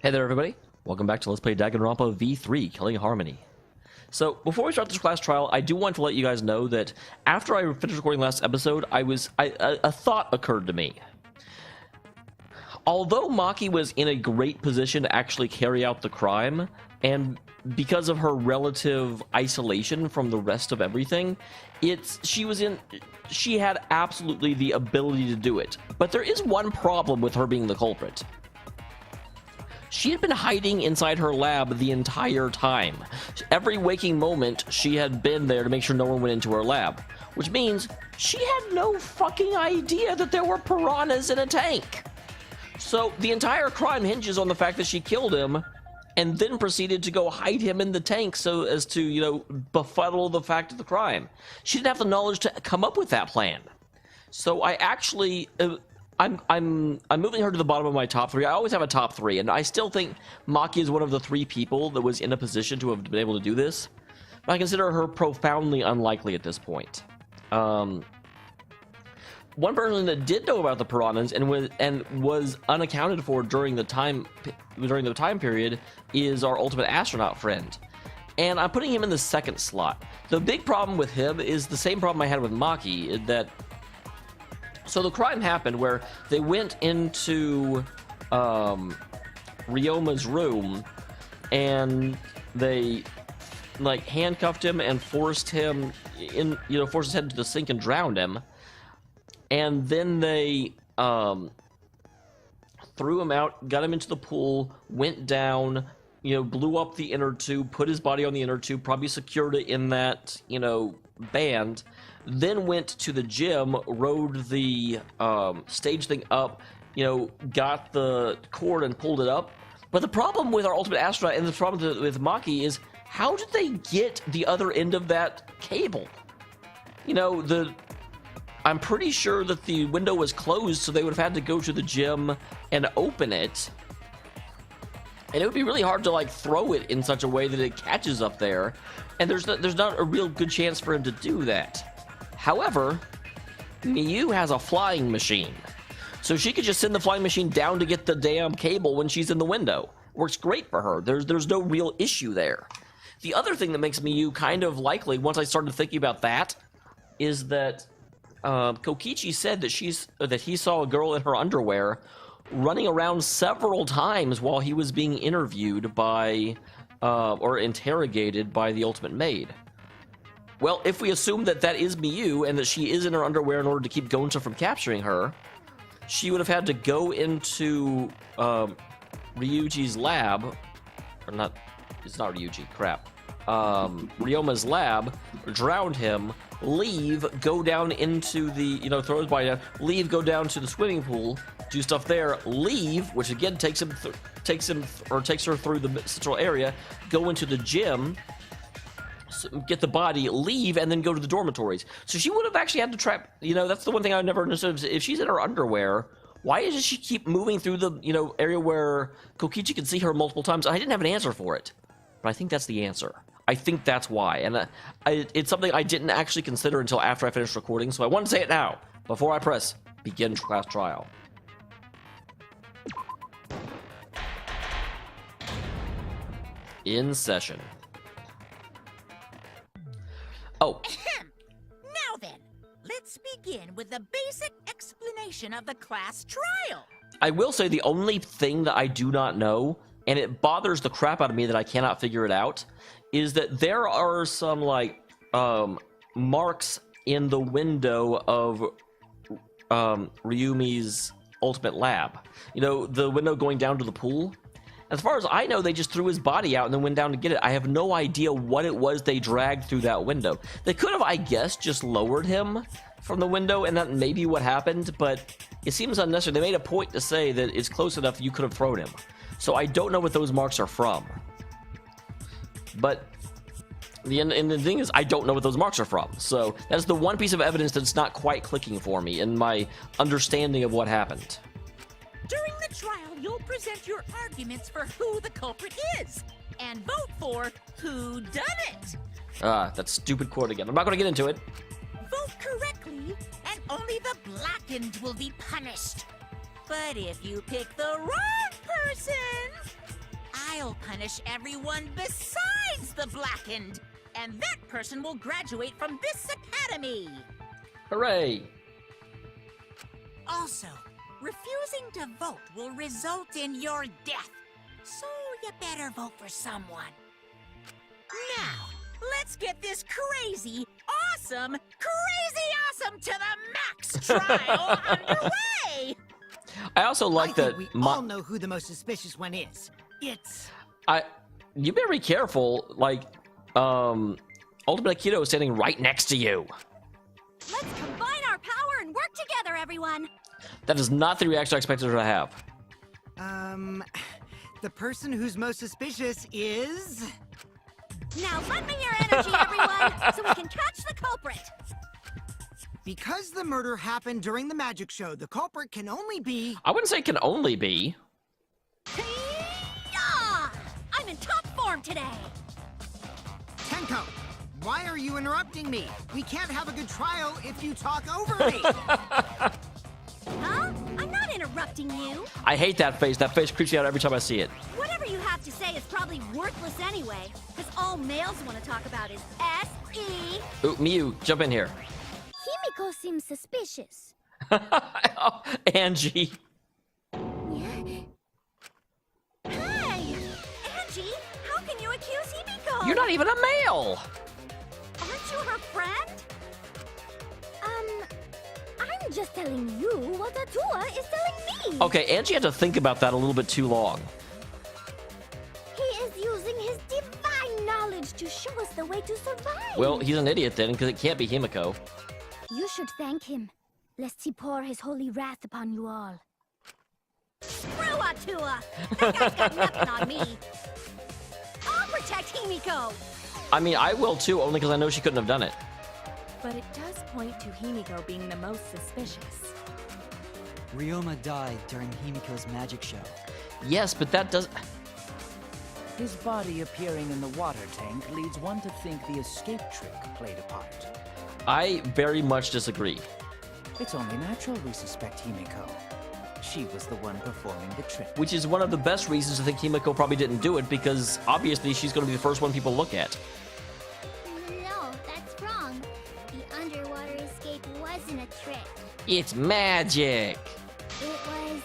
Hey there, everybody. Welcome back to Let's Play Danganronpa V3, Killing Harmony. So, before we start this class trial, I do want to let you guys know that after I finished recording last episode, a thought occurred to me. Although Maki was in a great position to actually carry out the crime, and because of her relative isolation from the rest of everything, she had absolutely the ability to do it. But there is one problem with her being the culprit. She had been hiding inside her lab the entire time. Every waking moment, she had been there to make sure no one went into her lab. Which means she had no fucking idea that there were piranhas in a tank. So the entire crime hinges on the fact that she killed him and then proceeded to go hide him in the tank so as to, befuddle the fact of the crime. She didn't have the knowledge to come up with that plan. So I actually... I'm moving her to the bottom of my top three. I always have a top three, and I still think Maki is one of the three people that was in a position to have been able to do this. But I consider her profoundly unlikely at this point. One person that did know about the piranhas and was unaccounted for during the time period is our ultimate astronaut friend. And I'm putting him in the second slot. The big problem with him is the same problem I had with Maki, that so the crime happened where they went into Ryoma's room and they handcuffed him and forced him in, forced his head into the sink and drowned him. And then they threw him out, got him into the pool, went down, blew up the inner tube, put his body on the inner tube, probably secured it in that, band. Then went to the gym, rode the stage thing up, got the cord and pulled it up. But the problem with our ultimate astronaut and the problem with Maki is, how did they get the other end of that cable? I'm pretty sure that the window was closed, so they would have had to go to the gym and open it. And it would be really hard to throw it in such a way that it catches up there. And there's not a real good chance for him to do that. However, Miyu has a flying machine. So she could just send the flying machine down to get the damn cable when she's in the window. Works great for her. There's no real issue there. The other thing that makes Miyu kind of likely, once I started thinking about that, is that Kokichi said that he saw a girl in her underwear running around several times while he was being interviewed by or interrogated by the Ultimate Maid. Well, if we assume that that is Miyu and that she is in her underwear in order to keep Gonta from capturing her, she would have had to go into Ryuji's lab, or not, it's not Ryuji, crap. Ryoma's lab, drowned him, leave, go down into the, throw his body down, leave, go down to the swimming pool, do stuff there, leave, which again takes her through the central area, go into the gym, get the body, leave, and then go to the dormitories. So she would have actually had to trap, that's the one thing I never understood. If she's in her underwear, why does she keep moving through the, area where Kokichi can see her multiple times? I didn't have an answer for it, but I think that's the answer. I think that's why, and it's something I didn't actually consider until after I finished recording, so I want to say it now, before I press begin class trial. In session. Oh. Now then, let's begin with the basic explanation of the class trial. I will say the only thing that I do not know, and it bothers the crap out of me that I cannot figure it out, is that there are some, marks in the window of Ryumi's ultimate lab. The window going down to the pool. As far as I know, they just threw his body out and then went down to get it. I have no idea what it was they dragged through that window. They could have, I guess, just lowered him from the window, and that may be what happened, but it seems unnecessary. They made a point to say that it's close enough you could have thrown him. So I don't know what those marks are from. But the thing is, I don't know what those marks are from. So that's the one piece of evidence that's not quite clicking for me in my understanding of what happened. During the trial, you'll present your arguments for who the culprit is, and vote for who done it. That stupid quote again. I'm not going to get into it. Vote correctly, and only the blackened will be punished. But if you pick the wrong person, I'll punish everyone besides the blackened. And that person will graduate from this academy. Hooray! Also, refusing to vote will result in your death. So you better vote for someone. Now, let's get this crazy awesome to the max trial underway! I also like I that think we all know who the most suspicious one is. It's... you better be careful, like, Ultimate Aikido is standing right next to you. Let's combine our power and work together, everyone. That is not the reaction I expected her to have. The person who's most suspicious is... Now lend me your energy, everyone, so we can catch the culprit. Because the murder happened during the magic show, the culprit can only be... I wouldn't say it can only be. Hey-ya! I'm in top form today. Tenko, why are you interrupting me? We can't have a good trial if you talk over me. Huh? I'm not interrupting you. I hate that face. That face creeps me out every time I see it. Whatever you have to say is probably worthless anyway, because all males want to talk about is S-E. Ooh, Miyu, jump in here. Himiko seems suspicious. Oh, Angie. Hey! Angie, how can you accuse Himiko? You're not even a male. Aren't you her friend? I'm just telling you what Atua is telling me. Okay, Angie had to think about that a little bit too long. He is using his divine knowledge to show us the way to survive. Well, he's an idiot then, because it can't be Himiko. You should thank him, lest he pour his holy wrath upon you all. Screw Atua! That guy's got nothing on me. I'll protect Himiko. I mean, I will too, only because I know she couldn't have done it. But it does point to Himiko being the most suspicious. Ryoma died during Himiko's magic show. Yes, but that does... His body appearing in the water tank leads one to think the escape trick played a part. I very much disagree. It's only natural we suspect Himiko. She was the one performing the trick. Which is one of the best reasons to think Himiko probably didn't do it, because obviously she's going to be the first one people look at. No, that's wrong. The underwater escape wasn't a trick. It's magic! It was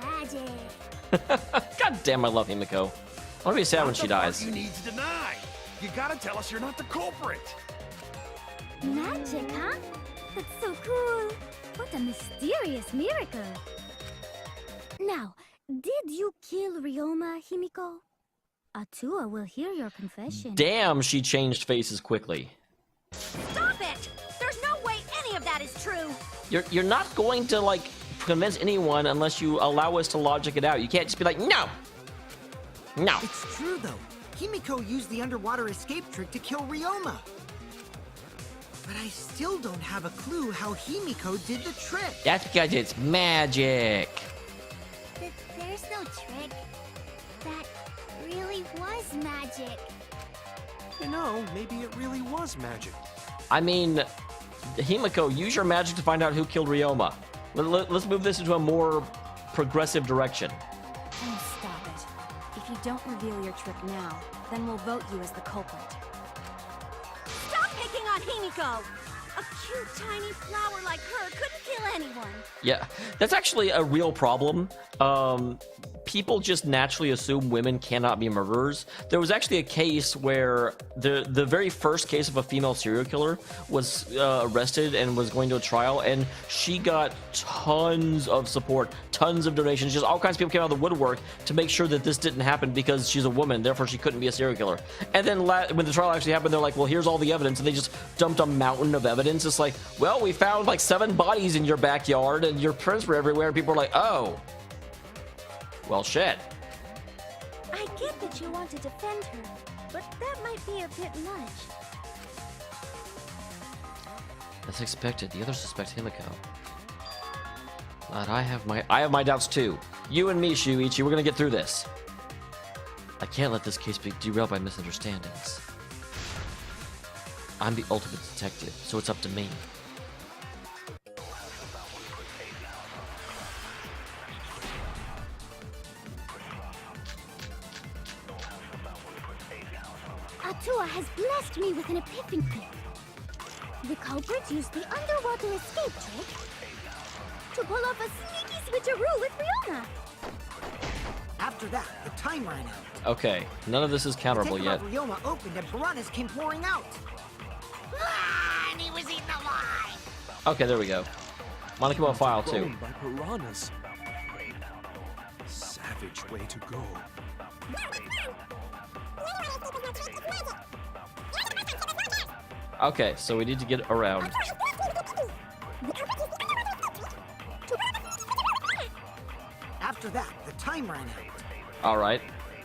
magic. God damn, I love Himiko. I want to be sad when she dies. You need to deny. You gotta tell us you're not the culprit. Magic, huh? That's so cool. What a mysterious miracle. Now, did you kill Ryoma, Himiko? Atua will hear your confession. Damn, she changed faces quickly. Stop it! There's no way any of that is true. You're not going to, like, convince anyone unless you allow us to logic it out. You can't just be like, no! No. It's true, though. Himiko used the underwater escape trick to kill Ryoma. But I still don't have a clue how Himiko did the trick. That's because it's magic. There's no trick. That really was magic. You know, maybe it really was magic. I mean, Himiko, use your magic to find out who killed Ryoma. Let's move this into a more progressive direction. Oh, stop it. If you don't reveal your trick now, then we'll vote you as the culprit. Stop picking on Himiko! A cute tiny flower like her couldn't kill anyone. Yeah, that's actually a real problem. People just naturally assume women cannot be murderers. There was actually a case where the very first case of a female serial killer was arrested and was going to a trial, and she got tons of support, tons of donations. Just all kinds of people came out of the woodwork to make sure that this didn't happen because she's a woman, therefore she couldn't be a serial killer. And then when the trial actually happened, they're like, well, here's all the evidence, and they just dumped a mountain of evidence. It's like, well, we found like 7 bodies in your backyard, and your prints were everywhere, and people are like, oh. Well, shit. I get that you want to defend her, but that might be a bit much. As expected, the others suspect Himiko. But I have my doubts too. You and me, Shuichi, we're gonna get through this. I can't let this case be derailed by misunderstandings. I'm the ultimate detective, so it's up to me. Atua has blessed me with an epiphany. The culprit used the underwater escape trick to pull off a sneaky switcheroo with Riona. After that, the time ran out. Okay, none of this is The counterable tank yet. above Ryoma opened and piranhas came pouring out. Ah, and he was eaten alive. Okay, there we go. Monokuma file too. Grown by piranhas. Savage way to go. Okay, so we need to get around. After that, the time ran out. All right,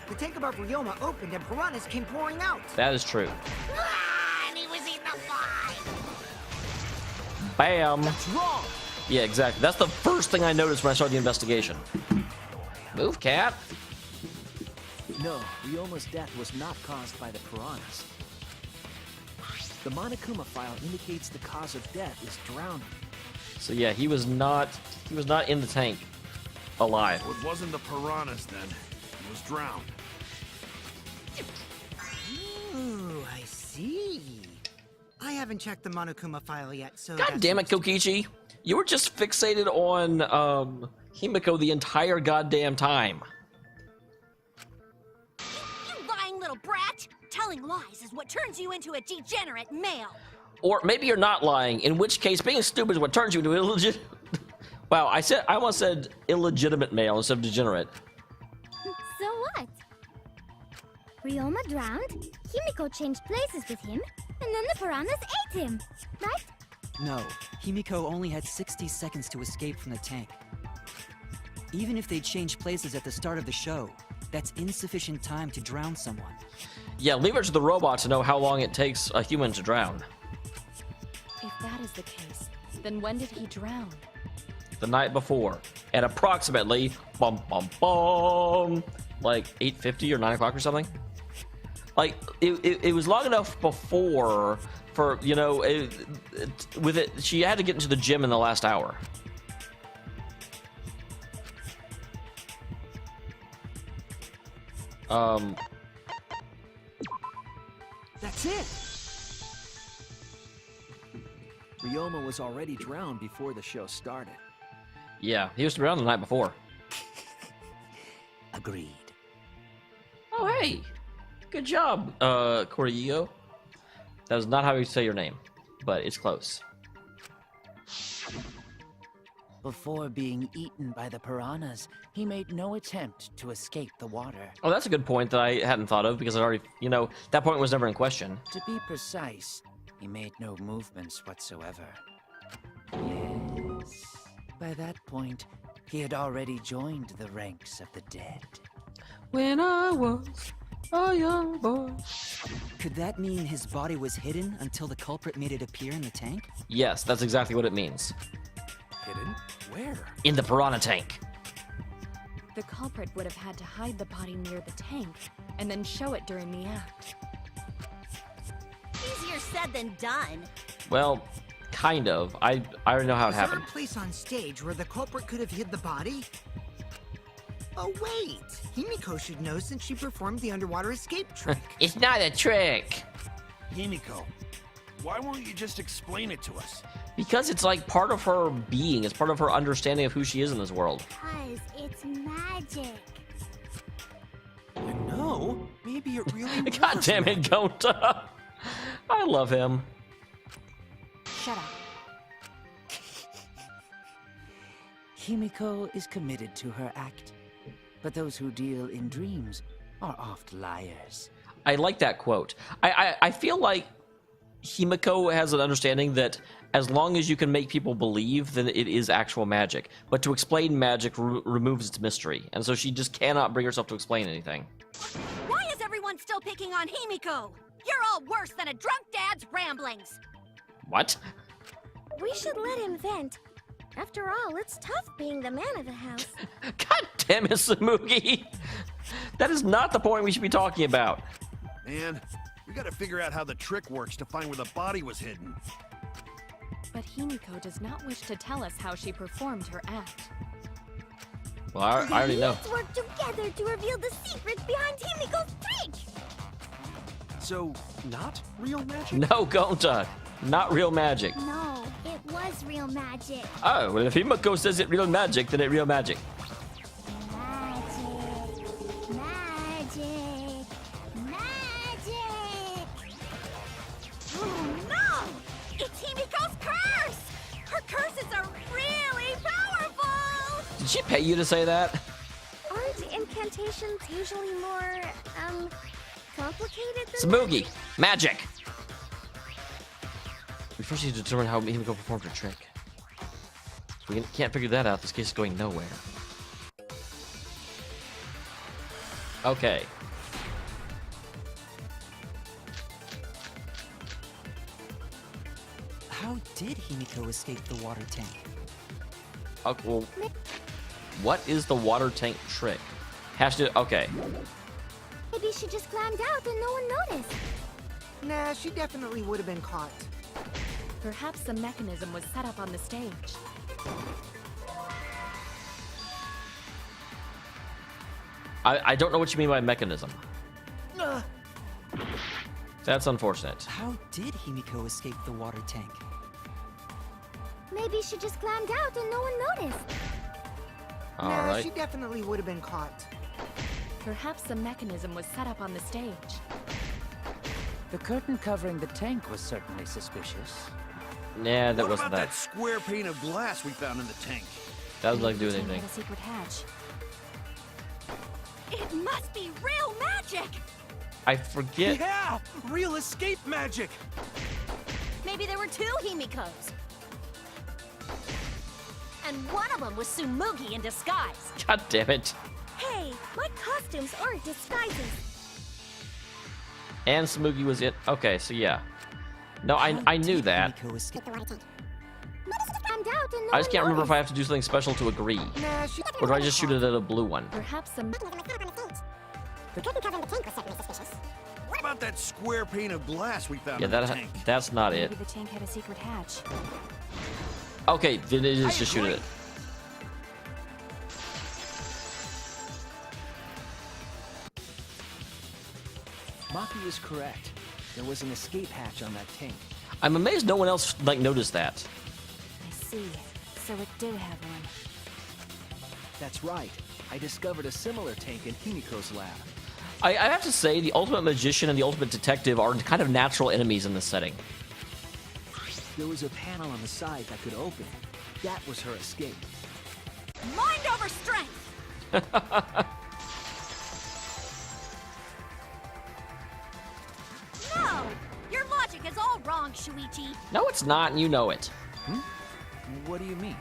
The tank above Ryoma opened and piranhas came pouring out. that is true. Ah, and he was eaten alive. Bam. That's wrong. Yeah, exactly. That's the first thing I noticed when I started the investigation. Move, cat. No, Ryoma's death was not caused by the piranhas. The Monokuma file indicates the cause of death is drowning. So yeah, he was not in the tank alive. It wasn't the piranhas then. He was drowned. Ooh, I see. I haven't checked the Monokuma file yet, so... God that's damn it, Kokichi. You were just fixated on Himiko the entire goddamn time. You lying little brat. Telling lies is what turns you into a degenerate male. Or maybe you're not lying, in which case being stupid is what turns you into illegit. Wow, I almost said illegitimate male instead of degenerate. So what? Ryoma drowned, Himiko changed places with him, and then the piranhas ate him, right? No, Himiko only had 60 seconds to escape from the tank. Even if they changed places at the start of the show, that's insufficient time to drown someone. Yeah, leave it to the robot to know how long it takes a human to drown. If that is the case, then when did he drown? The night before, at approximately bum bum bum, like 8:50 or 9 o'clock or something. Like it was long enough before for with it. She had to get into the gym in the last hour. That's it. Ryoma was already drowned before the show started. Yeah, he was around the night before. Agreed. Oh hey, good job, Coryo. That is not how you say your name, but it's close. Before being eaten by the piranhas, he made no attempt to escape the water. Oh, that's a good point that I hadn't thought of because I already, that point was never in question. To be precise, he made no movements whatsoever. Yes. By that point, he had already joined the ranks of the dead. When I was a young boy. Could that mean his body was hidden until the culprit made it appear in the tank? Yes, that's exactly what it means. Hidden? Where? In the piranha tank. The culprit would have had to hide the body near the tank, and then show it during the act. Easier said than done. Well, kind of. I already know how it Is there happened. a place on stage where the culprit could have hid the body? Oh wait, Himiko should know since she performed the underwater escape trick. It's not a trick. Himiko, why won't you just explain it to us? Because it's like part of her being. It's part of her understanding of who she is in this world. Because it's magic. No, maybe it really God was damn it, magic. Gonta. I love him. Shut up. Himiko is committed to her act, but those who deal in dreams are oft liars. I like that quote. I feel like Himiko has an understanding that as long as you can make people believe, then it is actual magic. But to explain magic removes its mystery. And so she just cannot bring herself to explain anything. Why is everyone still picking on Himiko? You're all worse than a drunk dad's ramblings. What? We should let him vent. After all, it's tough being the man of the house. God damn it, Samugi. That is not the point we should be talking about. Man, we gotta figure out how the trick works to find where the body was hidden. But Himiko does not wish to tell us how she performed her act. Well, I already know. Let's work together to reveal the secret behind Himiko's trick. So, not real magic? No, Gonta. Not real magic. No, it was real magic. Oh, well, if Himiko says it real magic, then it real magic. Magic. Magic. Magic. Oh no! It's Himiko's curse! Her curses are really powerful! Did she pay you to say that? Aren't incantations usually more, complicated than Smoogie. Magic. We first need to determine how Himiko performed her trick. If we can't figure that out, this case is going nowhere. Okay. How did Himiko escape the water tank? Okay, well, what is the water tank trick? Has to. Okay. Maybe she just climbed out and no one noticed. Nah, she definitely would have been caught. Perhaps the mechanism was set up on the stage. I don't know what you mean by mechanism. That's unfortunate. How did Himiko escape the water tank? Maybe she just climbed out and no one noticed. All Nah, right. she definitely would have been caught. Perhaps the mechanism was set up on the stage. The curtain covering the tank was certainly suspicious. Nah, that What wasn't about that. that square pane of glass we found in the tank? That doesn't like Maybe do the tank anything. had a secret hatch. It must be real magic! I forget. Yeah! Real escape magic! Maybe there were two Himikos. And one of them was Tsumugi in disguise. God damn it. Hey, my costumes aren't disguises. And Smoogie was it. Okay, so yeah. No, I knew did that. Himiko escape the water tank? Maybe she just climbed out and no I just one can't remember if noticed. I have to do something special to agree. Nah, she Or do I just shoot it at a blue one? Perhaps the The curtain covering the tank was certainly suspicious. What about that square pane of glass we found Yeah, in the tank? that's not it. maybe the tank had a secret hatch. Okay, then it is just shoot agree. it. Maki is correct. There was an escape hatch on that tank. I'm amazed no one else like noticed that. I see. So it did have one. That's right. I discovered a similar tank in Himiko's lab. I have to say, the ultimate magician and the ultimate detective are kind of natural enemies in this setting. There was a panel on the side that could open. That was her escape. Mind over strength! No! Your logic is all wrong, Shuichi. No, it's not, and you know it. What do you mean?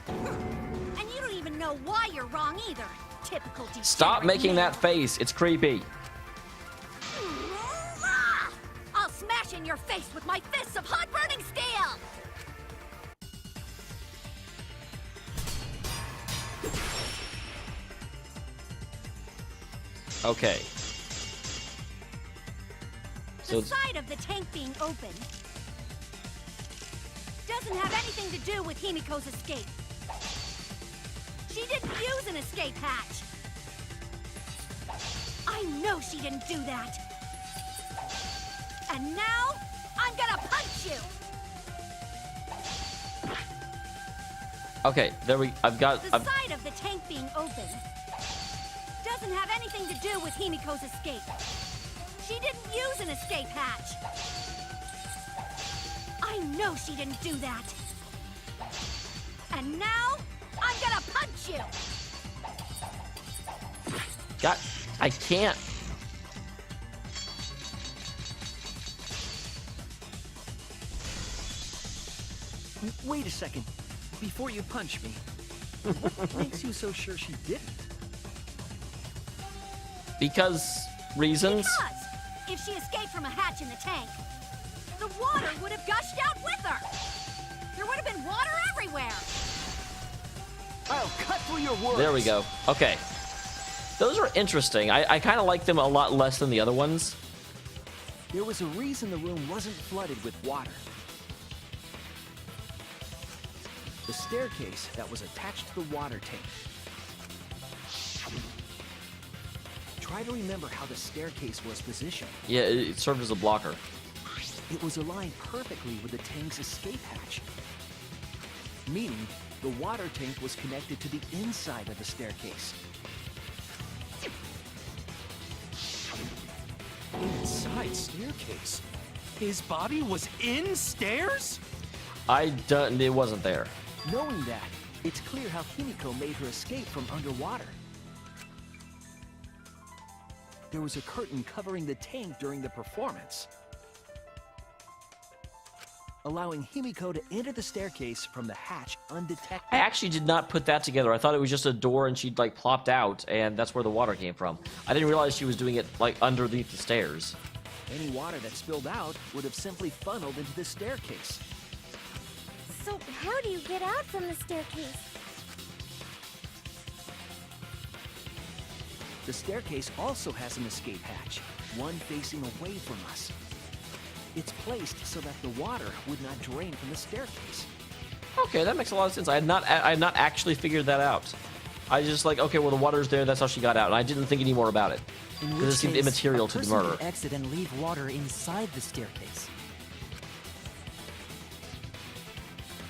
And you don't even know why you're wrong either. Typical degenerate Stop making male. that face. It's creepy. Ah! I'll smash in your face with my fists of hot burning steel! Okay. So The it's, side of the tank being open doesn't have anything to do with Himiko's escape. She didn't use an escape hatch. I know she didn't do that. And now, I'm gonna punch you! okay, there we. I've got. The side of the tank being open doesn't have anything to do with Himiko's escape. She didn't use an escape hatch. I know she didn't do that. And now, I'm gonna punch you! got. I can't. Wait a second. Before you punch me, what makes you so sure she didn't? Because reasons. Because if she escaped from a hatch in the tank, the water would have gushed out with her. There would have been water everywhere. I'll cut through your words. There we go. Okay. Those are interesting. I kind of like them a lot less than the other ones. There was a reason the room wasn't flooded with water. The staircase that was attached to the water tank. Try to remember how the staircase was positioned. Yeah, it served as a blocker. It was aligned perfectly with the tank's escape hatch. Meaning, the water tank was connected to the inside of the staircase. Inside staircase? His body was in stairs? It wasn't there. Knowing that, it's clear how Himiko made her escape from underwater. There was a curtain covering the tank during the performance, allowing Himiko to enter the staircase from the hatch undetected. I actually did not put that together. I thought it was just a door and she'd like plopped out and that's where the water came from. I didn't realize she was doing it like underneath the stairs. Any water that spilled out would have simply funneled into the staircase. So how do you get out from the staircase? The staircase also has an escape hatch, one facing away from us. It's placed so that the water would not drain from the staircase. Okay, that makes a lot of sense. I had not actually figured that out. I just like, okay, well the water's there, that's how she got out, and I didn't think any more about it. Because it seemed immaterial to the murder. Could exit and leave water inside the staircase.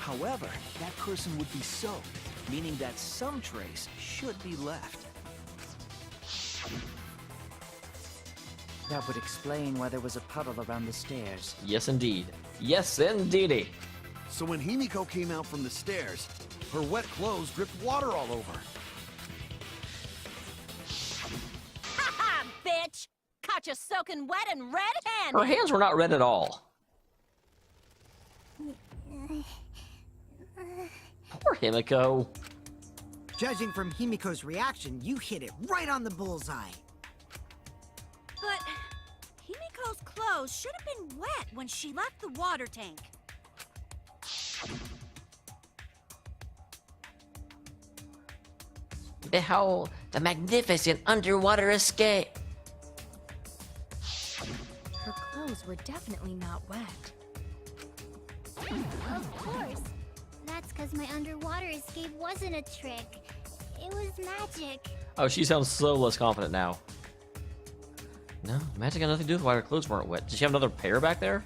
However, that person would be soaked, meaning that some trace should be left. That would explain why there was a puddle around the stairs. Yes, indeed. Yes, indeedy. So when Himiko came out from the stairs, her wet clothes dripped water all over. Ha, bitch! Caught you soaking wet and red-handed! Her hands were not red at all. Poor Himiko. Judging from Himiko's reaction, you hit it right on the bullseye. But Himiko's clothes should have been wet when she left the water tank. Behold the magnificent underwater escape. Her clothes were definitely not wet. Of course. That's because my underwater escape wasn't a trick. It was magic. Oh, she sounds so less confident now. No, magic had nothing to do with why her clothes weren't wet. Did she have another pair back there?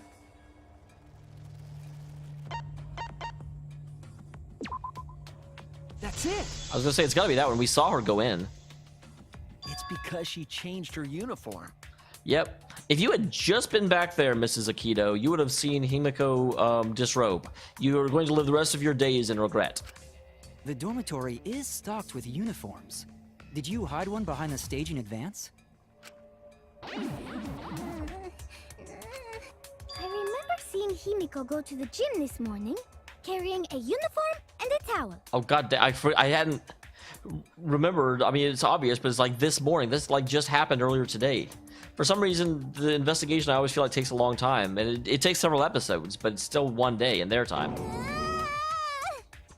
That's it! I was gonna say, it's gotta be that one. We saw her go in. It's because she changed her uniform. Yep. If you had just been back there, Mrs. Akito, you would have seen Himiko disrobe. You are going to live the rest of your days in regret. The dormitory is stocked with uniforms. Did you hide one behind the stage in advance? I remember seeing Himiko go to the gym this morning, carrying a uniform and a towel. Oh god, I hadn't remembered. I mean, it's obvious, but it's like this morning. This like just happened earlier today. For some reason, the investigation I always feel like takes a long time, and it takes several episodes, but it's still one day in their time.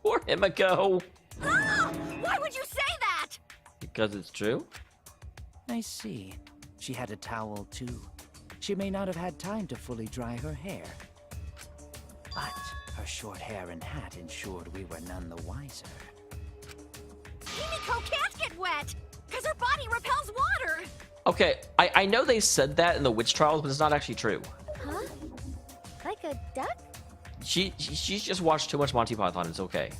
Poor Himiko. Why would you say that? Because it's true. I see. She had a towel too. She may not have had time to fully dry her hair. But her short hair and hat ensured we were none the wiser. Himiko can't get wet, because her body repels water. Okay, I know they said that in the witch trials, but it's not actually true. Huh? Like a duck? She's just watched too much Monty Python. It's okay.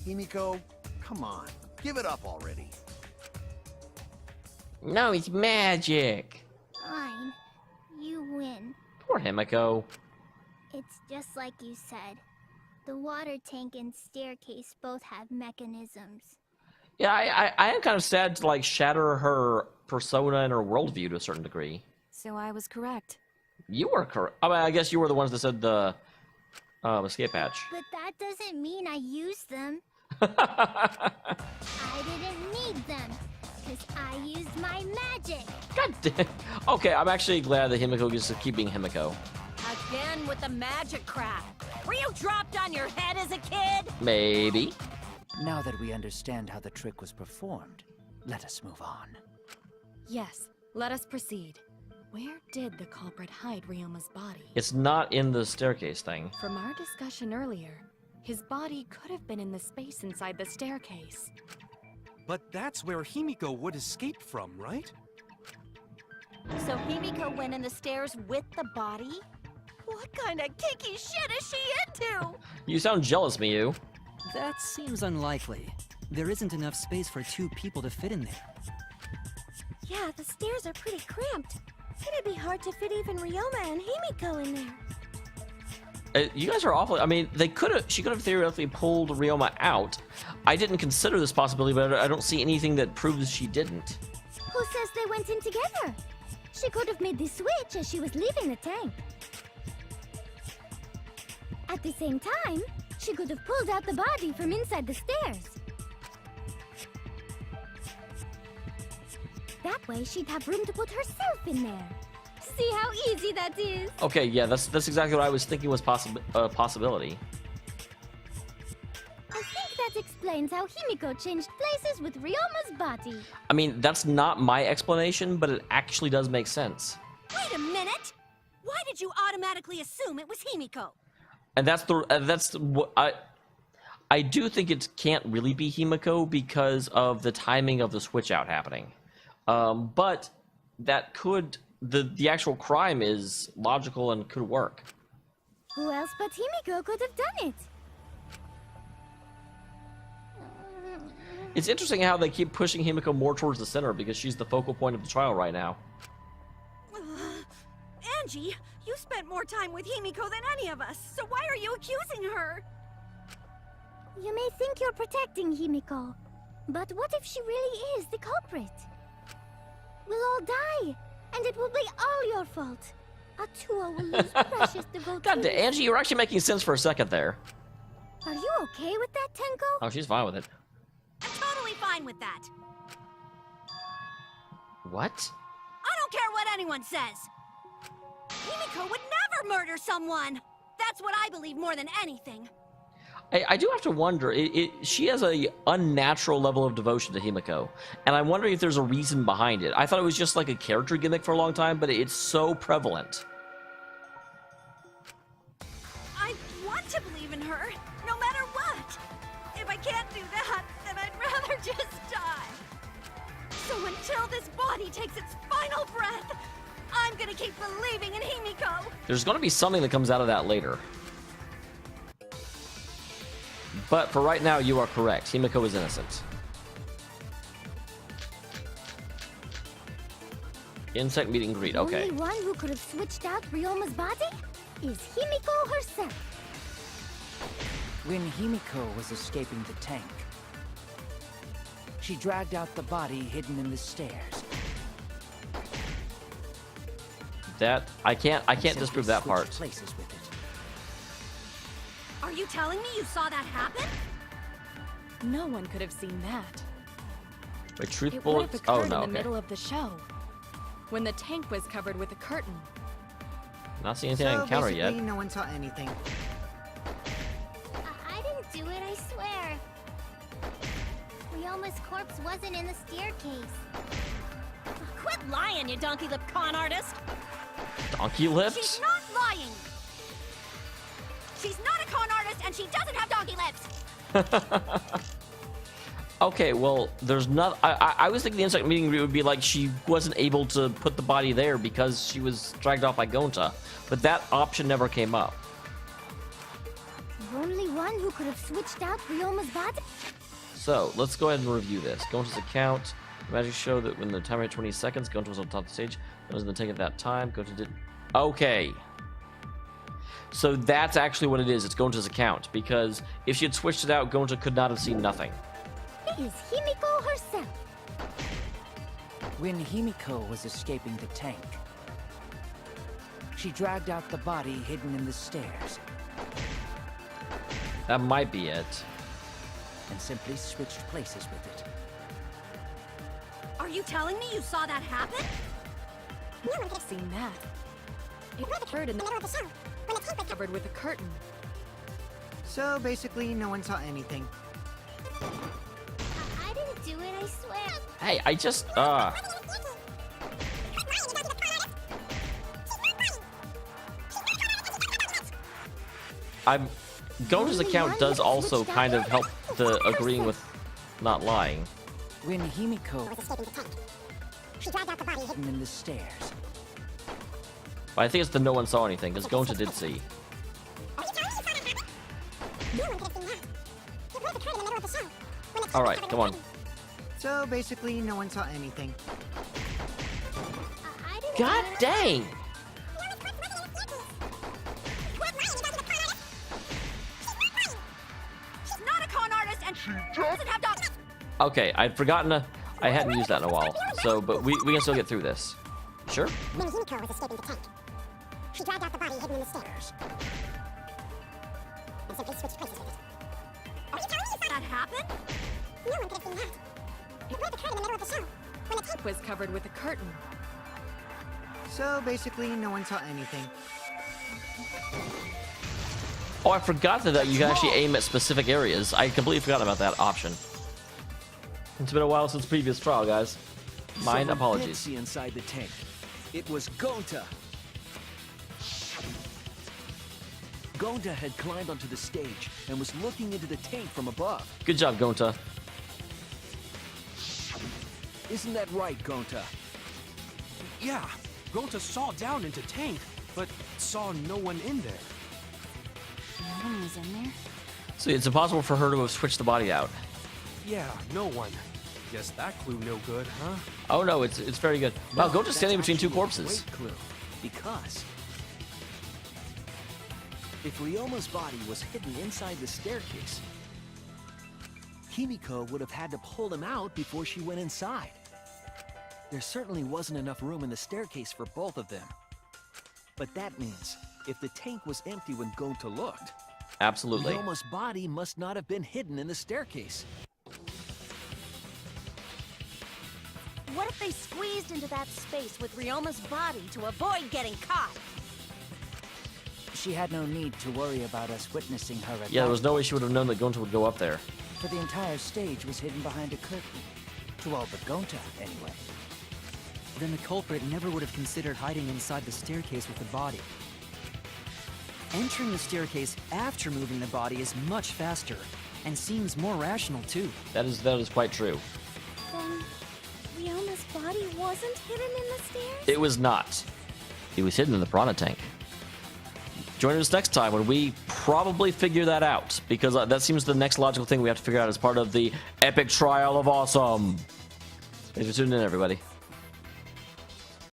Himiko, come on. Give it up already. No, it's magic. Fine. You win. Poor Himiko. It's just like you said. The water tank and staircase both have mechanisms. Yeah, I am kind of sad to like shatter her persona and her worldview to a certain degree. So I was correct. You were correct. I mean, I guess you were the ones that said the escape hatch. But that doesn't mean I used them. I didn't need them, because I used my magic. God damn. Okay, I'm actually glad that Himiko gets to keep being Himiko. Again with the magic crap. Were you dropped on your head as a kid? Maybe. Now that we understand how the trick was performed, let us move on. Yes, let us proceed. Where did the culprit hide Ryoma's body? It's not in the staircase thing. From our discussion earlier, his body could have been in the space inside the staircase. But that's where Himiko would escape from, right? So Himiko went in the stairs with the body? What kind of kinky shit is she into? You sound jealous, Miyu. That seems unlikely. There isn't enough space for 2 people to fit in there. Yeah, the stairs are pretty cramped. It'd be hard to fit even Ryoma and Himiko in there. You guys are awful. I mean, she could have theoretically pulled Ryoma out. I didn't consider this possibility, but I don't see anything that proves she didn't. Who says they went in together? She could have made the switch as she was leaving the tank. At the same time, she could have pulled out the body from inside the stairs. That way, she'd have room to put herself in there. See how easy that is? Okay, yeah, that's exactly what I was thinking was possibility. I think that explains how Himiko changed places with Ryoma's body. I mean, that's not my explanation, but it actually does make sense. Wait a minute! Why did you automatically assume it was Himiko? And that's what I do think it can't really be Himiko because of the timing of the switch out happening. But that could the actual crime is logical and could work. Who else but Himiko could have done it? It's interesting how they keep pushing Himiko more towards the center because she's the focal point of the trial right now. Angie, you spent more time with Himiko than any of us, so why are you accusing her? You may think you're protecting Himiko, but what if she really is the culprit? We'll all die, and it will be all your fault. Atua will lose precious devotees. God damn, Angie, you were actually making sense for a second there. Are you okay with that, Tenko? Oh, she's fine with it. I'm totally fine with that. What? I don't care what anyone says. Himiko would never murder someone. That's what I believe more than anything. I do have to wonder, she has a unnatural level of devotion to Himiko, and I'm wondering if there's a reason behind it. I thought it was just like a character gimmick for a long time, but it's so prevalent. I want to believe in her, no matter what. If I can't do that, then I'd rather just die. So until this body takes its final breath, I'm gonna keep believing in Himiko. There's going to be something that comes out of that later. But for right now, you are correct. Himiko is innocent. Insect meet and greet, okay. The only one who could have switched out Ryoma's body is Himiko herself. When Himiko was escaping the tank, she dragged out the body hidden in the stairs. That I can't Simply disprove that switched part. Places with it. Are you telling me you saw that happen? No one could have seen that. Wait, truth It would bullets? have Oh occurred no, in the okay. middle of the show, when the tank was covered with a curtain. Not seeing anything I can counter yet. basically, no one saw anything. I didn't do it, I swear. Ryoma's corpse wasn't in the staircase. Quit lying, you donkey-lipped con artist. Donkey She's lips? not lying. She's not a con artist, and she doesn't have donkey lips. Okay, well, there's not. I was thinking the insect meeting would be like she wasn't able to put the body there because she was dragged off by Gonta, but that option never came up. The only one who could have switched out Ryoma's body? So let's go ahead and review this. Gonta's account. Magic show that when the timer hit 20 seconds, Gonta was on top of the stage. It was in the tank at that time. Gonta did. Okay. So that's actually what it is. It's Gonta's account because if she had switched it out, Gonta could not have seen nothing. It is Himiko herself. When Himiko was escaping the tank, she dragged out the body hidden in the stairs That might be it. and simply switched places with it. Are you telling me you saw that happen? No one could have seen that. It occurred in the middle of the show, when the tank was covered with a curtain. So basically, no one saw anything. I didn't do it, I swear. Hey, I just I'm Gonta's account does also kind of help the agreeing with not lying. When Himiko was escaping the tank, hidden in the stairs. But I think it's the no one saw anything, because Gonta did see. Alright, come on. So basically, no one saw anything. God dang! She's not a con artist and she doesn't have dogs. Okay, I'd forgotten I hadn't used that in a while. So, but we can still get through this. Sure? When Himiko was escaping the tank, she dragged out the body hidden in the stairs. And simply switched places with it. Are you telling me That happened? no one could have seen that? It broke the curtain in the middle of the show. When the tank Was covered with a curtain. So basically, no one saw anything. Oh, I forgot that you can actually aim at specific areas. I completely forgot about that option. It's been a while since previous trial, guys. Mine Someone did apologies. see inside the tank. It was Gonta. Gonta had climbed onto the stage and was looking into the tank from above. Good job, Gonta. Isn't that right, Gonta? Yeah, Gonta saw down into tank, but saw no one in there. No one was in there? So it's impossible for her to have switched the body out. Yeah, no one. Guess that clue no good, huh? Oh no, it's very good. Wow, No, Gonta's standing that's between two actually a corpses. great clue, because if Ryoma's body was hidden inside the staircase, Himiko would have had to pull him out before she went inside. There certainly wasn't enough room in the staircase for both of them. But that means if the tank was empty when Gonta looked, Absolutely. Ryoma's body must not have been hidden in the staircase. What if they squeezed into that space with Ryoma's body to avoid getting caught? She had no need to worry about us witnessing her at Yeah, there that was no way she would have known that Gonta would go up there. for the entire stage was hidden behind a curtain. To all but Gonta, anyway. Then the culprit never would have considered hiding inside the staircase with the body. Entering the staircase after moving the body is much faster, and seems more rational too. That is quite true. Then Ryoma's body wasn't hidden in the stairs? It was not. It was hidden in the piranha tank. Join us next time when we probably figure that out, because that seems the next logical thing we have to figure out as part of the epic trial of awesome. Thanks for tuning in, everybody.